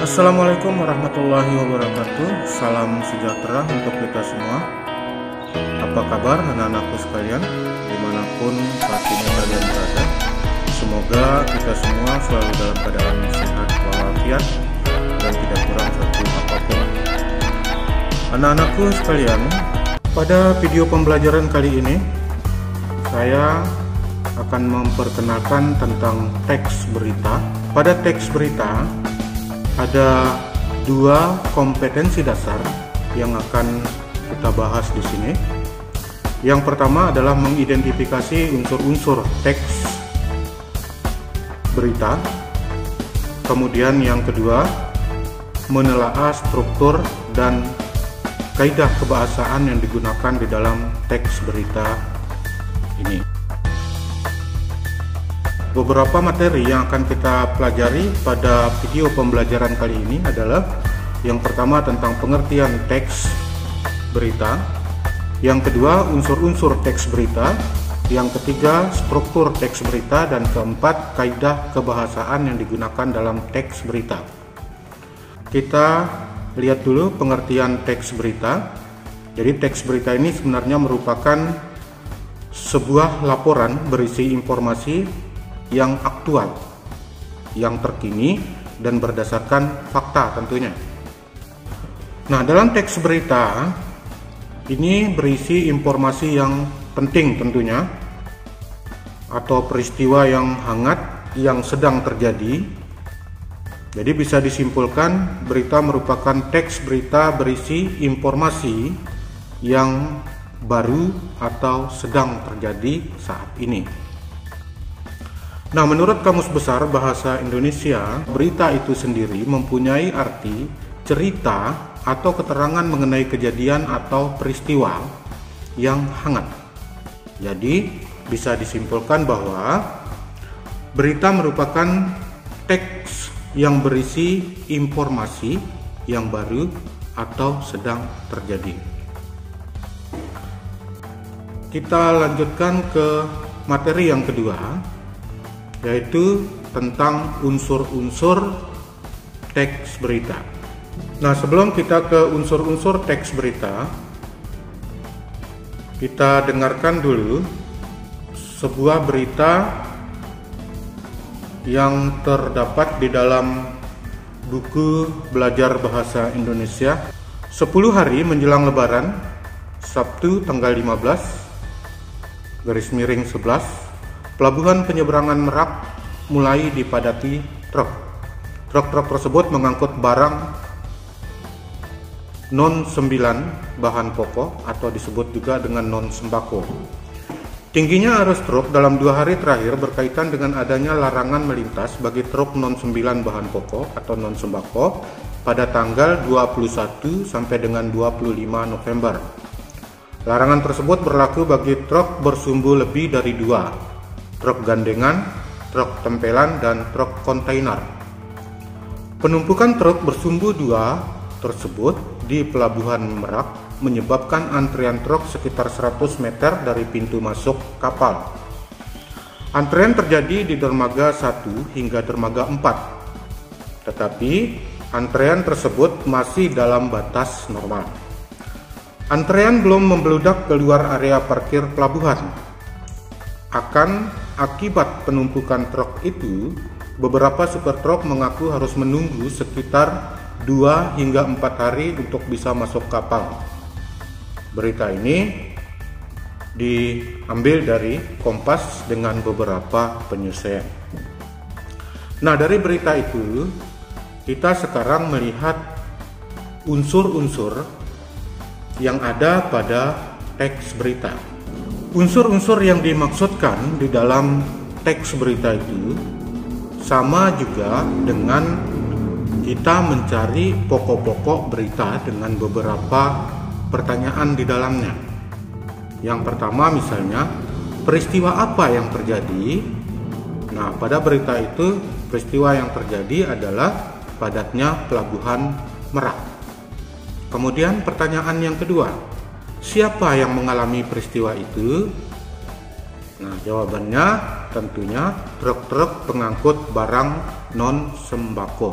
Assalamualaikum warahmatullahi wabarakatuh. Salam sejahtera untuk kita semua. Apa kabar anak-anakku sekalian, dimanapun saat ini kalian berada? Semoga kita semua selalu dalam keadaan sehat walafiat dan tidak kurang satu apapun. Anak-anakku sekalian, pada video pembelajaran kali ini saya akan memperkenalkan tentang teks berita. Pada teks berita ada dua kompetensi dasar yang akan kita bahas di sini. Yang pertama adalah mengidentifikasi unsur-unsur teks berita. Kemudian yang kedua, menelaah struktur dan kaidah kebahasaan yang digunakan di dalam teks berita ini. Beberapa materi yang akan kita pelajari pada video pembelajaran kali ini adalah yang pertama tentang pengertian teks berita, yang kedua unsur-unsur teks berita, yang ketiga struktur teks berita, dan keempat kaidah kebahasaan yang digunakan dalam teks berita. Kita lihat dulu pengertian teks berita. Jadi teks berita ini sebenarnya merupakan sebuah laporan berisi informasi yang aktual, yang terkini, dan berdasarkan fakta tentunya. Nah, dalam teks berita ini berisi informasi yang penting tentunya, atau peristiwa yang hangat yang sedang terjadi. Jadi bisa disimpulkan berita merupakan teks berita berisi informasi yang baru atau sedang terjadi saat ini. Nah, menurut Kamus Besar Bahasa Indonesia, berita itu sendiri mempunyai arti cerita atau keterangan mengenai kejadian atau peristiwa yang hangat. Jadi, bisa disimpulkan bahwa berita merupakan teks yang berisi informasi yang baru atau sedang terjadi. Kita lanjutkan ke materi yang kedua, yaitu tentang unsur-unsur teks berita. Nah, sebelum kita ke unsur-unsur teks berita, kita dengarkan dulu sebuah berita yang terdapat di dalam buku Belajar Bahasa Indonesia. 10 hari menjelang Lebaran, Sabtu tanggal 15/11, Pelabuhan Penyeberangan Merak mulai dipadati truk. Truk-truk tersebut mengangkut barang non-9 bahan pokok atau disebut juga dengan non-sembako. Tingginya arus truk dalam 2 hari terakhir berkaitan dengan adanya larangan melintas bagi truk non-9 bahan pokok atau non-sembako pada tanggal 21 sampai dengan 25 November. Larangan tersebut berlaku bagi truk bersumbu lebih dari 2, truk gandengan, truk tempelan, dan truk kontainer. Penumpukan truk bersumbu 2 tersebut di Pelabuhan Merak menyebabkan antrian truk sekitar 100 meter dari pintu masuk kapal. Antrian terjadi di dermaga 1 hingga dermaga 4, tetapi antrean tersebut masih dalam batas normal. Antrean belum membludak keluar area parkir pelabuhan. Akibat penumpukan truk itu, beberapa supir truk mengaku harus menunggu sekitar 2 hingga 4 hari untuk bisa masuk kapal. Berita ini diambil dari Kompas dengan beberapa penyesuaian. Nah, dari berita itu kita sekarang melihat unsur-unsur yang ada pada teks berita. Unsur-unsur yang dimaksudkan di dalam teks berita itu sama juga dengan kita mencari pokok-pokok berita dengan beberapa pertanyaan di dalamnya. Yang pertama misalnya, peristiwa apa yang terjadi? Nah, pada berita itu peristiwa yang terjadi adalah padatnya Pelabuhan Merak. Kemudian pertanyaan yang kedua, siapa yang mengalami peristiwa itu? Nah, jawabannya tentunya truk-truk pengangkut barang non-sembako.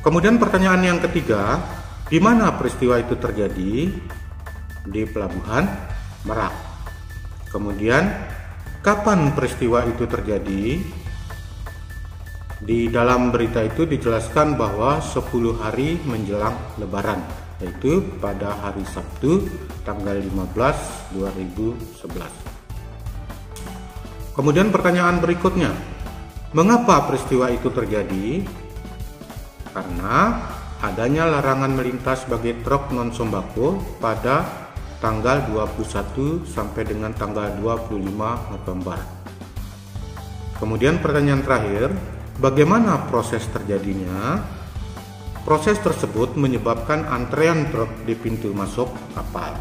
Kemudian pertanyaan yang ketiga, di mana peristiwa itu terjadi? Di Pelabuhan Merak. Kemudian, kapan peristiwa itu terjadi? Di dalam berita itu dijelaskan bahwa 10 hari menjelang Lebaran, yaitu pada hari Sabtu tanggal 15 2011. Kemudian pertanyaan berikutnya, mengapa peristiwa itu terjadi? Karena adanya larangan melintas bagi truk non sembako pada tanggal 21 sampai dengan tanggal 25 November. Kemudian pertanyaan terakhir, bagaimana proses terjadinya? Proses tersebut menyebabkan antrean truk di pintu masuk kapal.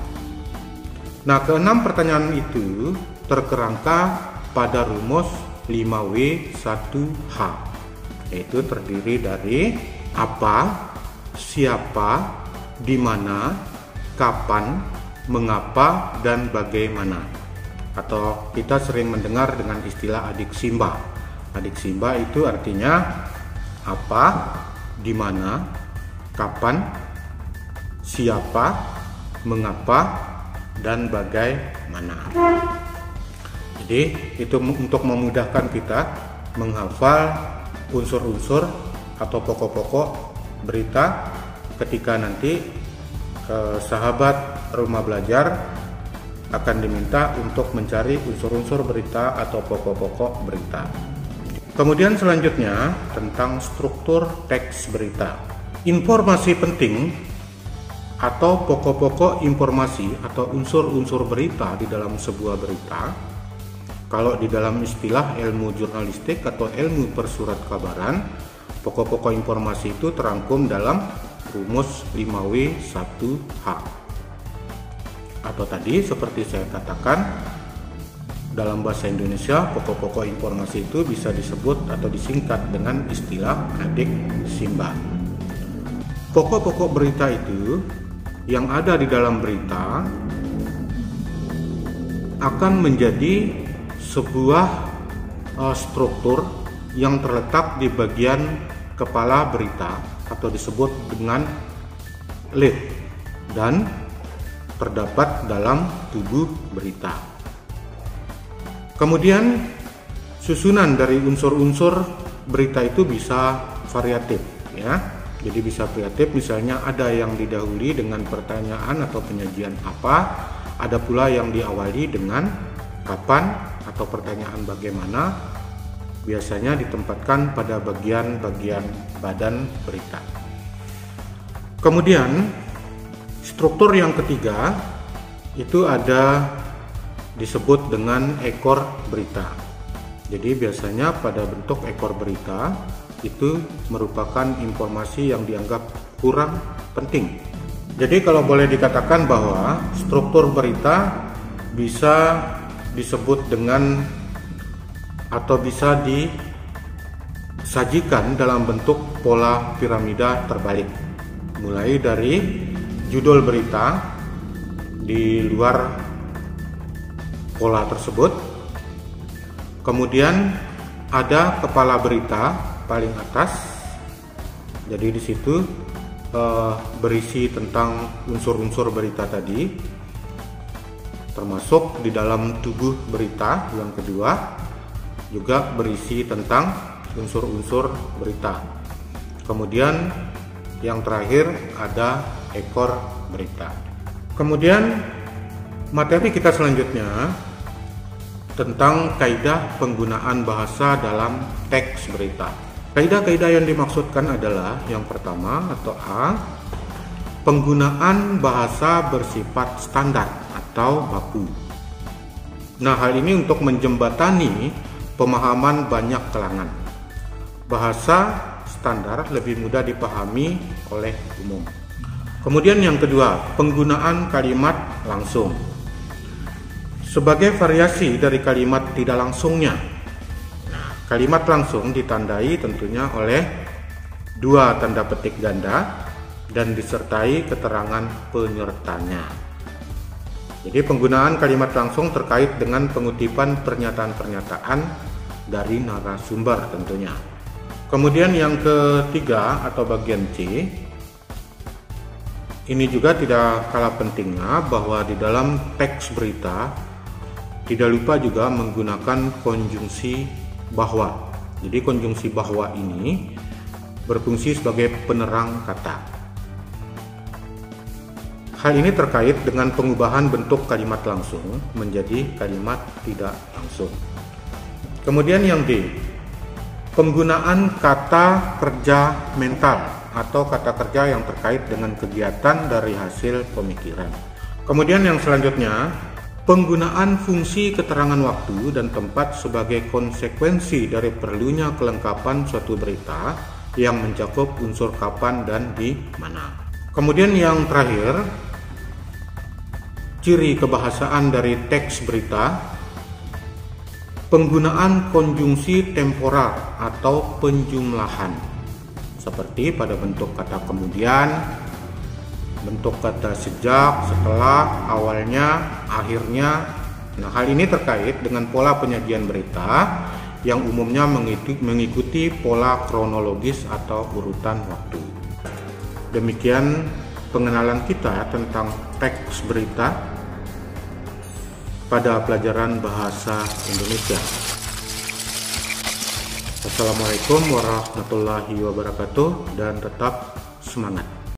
Nah, keenam pertanyaan itu terkerangka pada rumus 5W1H, yaitu terdiri dari apa, siapa, di mana, kapan, mengapa, dan bagaimana. Atau kita sering mendengar dengan istilah adik simba. Adik simba itu artinya apa, di mana, kapan, siapa, mengapa, dan bagaimana. Jadi itu untuk memudahkan kita menghafal unsur-unsur atau pokok-pokok berita ketika nanti sahabat rumah belajar akan diminta untuk mencari unsur-unsur berita atau pokok-pokok berita. Kemudian selanjutnya tentang struktur teks berita. Informasi penting atau pokok-pokok informasi atau unsur-unsur berita di dalam sebuah berita, kalau di dalam istilah ilmu jurnalistik atau ilmu persurat kabaran, pokok-pokok informasi itu terangkum dalam rumus 5W1H. Atau tadi seperti saya katakan, dalam bahasa Indonesia pokok-pokok informasi itu bisa disebut atau disingkat dengan istilah adik simba. Pokok-pokok berita itu yang ada di dalam berita akan menjadi sebuah struktur yang terletak di bagian kepala berita atau disebut dengan lead dan terdapat dalam tubuh berita. Kemudian susunan dari unsur-unsur berita itu bisa variatif, ya. Jadi bisa variatif, misalnya ada yang didahului dengan pertanyaan atau penyajian apa, ada pula yang diawali dengan kapan atau pertanyaan bagaimana, biasanya ditempatkan pada bagian-bagian badan berita. Kemudian struktur yang ketiga itu ada disebut dengan ekor berita. Jadi biasanya pada bentuk ekor berita itu merupakan informasi yang dianggap kurang penting. Jadi kalau boleh dikatakan bahwa struktur berita bisa disebut dengan atau bisa disajikan dalam bentuk pola piramida terbalik. Mulai dari judul berita di luar pola tersebut, kemudian ada kepala berita paling atas. Jadi di situ berisi tentang unsur-unsur berita tadi, termasuk di dalam tubuh berita. Yang kedua juga berisi tentang unsur-unsur berita. Kemudian yang terakhir ada ekor berita. Kemudian materi kita selanjutnya tentang kaidah penggunaan bahasa dalam teks berita. Kaidah-kaidah yang dimaksudkan adalah yang pertama atau A, penggunaan bahasa bersifat standar atau baku. Nah, hal ini untuk menjembatani pemahaman banyak kalangan. Bahasa standar lebih mudah dipahami oleh umum. Kemudian yang kedua, penggunaan kalimat langsung. Sebagai variasi dari kalimat tidak langsungnya, kalimat langsung ditandai tentunya oleh dua tanda petik ganda dan disertai keterangan penyertanya. Jadi penggunaan kalimat langsung terkait dengan pengutipan pernyataan-pernyataan dari narasumber tentunya. Kemudian yang ketiga atau bagian C, ini juga tidak kalah pentingnya bahwa di dalam teks berita tidak lupa juga menggunakan konjungsi bahwa. Jadi konjungsi bahwa ini berfungsi sebagai penerang kata. Hal ini terkait dengan pengubahan bentuk kalimat langsung menjadi kalimat tidak langsung. Kemudian yang D, penggunaan kata kerja mental atau kata kerja yang terkait dengan kegiatan dari hasil pemikiran. Kemudian yang selanjutnya, penggunaan fungsi keterangan waktu dan tempat sebagai konsekuensi dari perlunya kelengkapan suatu berita yang mencakup unsur kapan dan di mana. Kemudian yang terakhir, ciri kebahasaan dari teks berita, penggunaan konjungsi temporal atau penjumlahan seperti pada bentuk kata kemudian, bentuk kata sejak, setelah, awalnya, akhirnya. Nah, hal ini terkait dengan pola penyajian berita yang umumnya mengikuti pola kronologis atau urutan waktu. Demikian pengenalan kita tentang teks berita pada pelajaran bahasa Indonesia. Assalamualaikum warahmatullahi wabarakatuh dan tetap semangat.